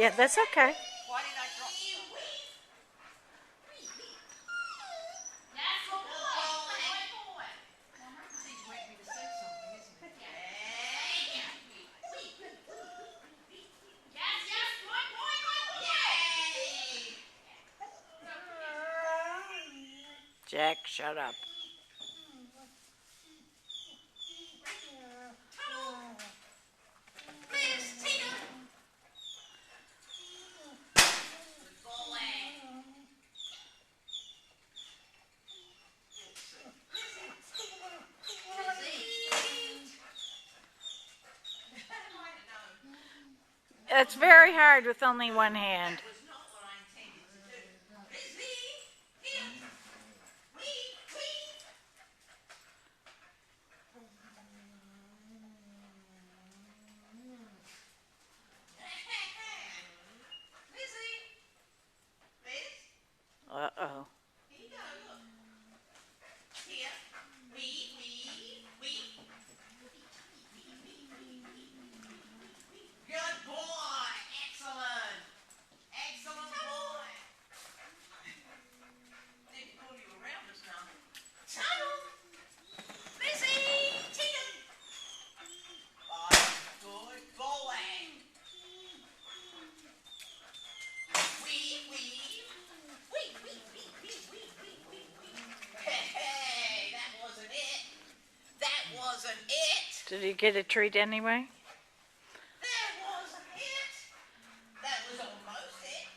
Yeah, that's okay. Why did I drop some? That's a boy. He's waiting for me to say something, isn't it? Yes, good boy. Yay! Jack, shut up. It's very hard with only one hand. Uh-oh. Good boy. Excellent. Excellent boy. Need to pull you around this now. Tunnel. Lizzie. Tina. Good boy. Hey, that wasn't it. That wasn't it. Did he get a treat anyway? That wasn't it. That was almost it.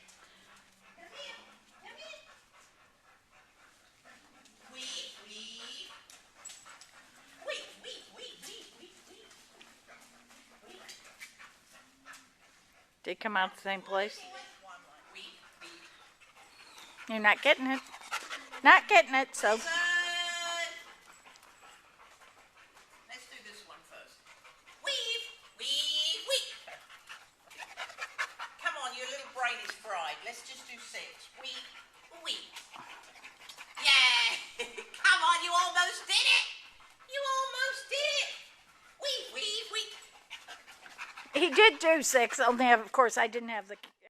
Come here. Come here. Wee, wee. Wee, wee, wee, wee, wee, wee. Wee. Did he come out the same place? Wee, wee. You're not getting it. Not getting it, so. Let's do this one first. Weave, weave, weave. Come on, your little brain is fried. Let's just do 6. Weave, weave. Yeah. Come on, you almost did it. You almost did it. Weave, weave, weave. He did do 6, only of course I didn't have the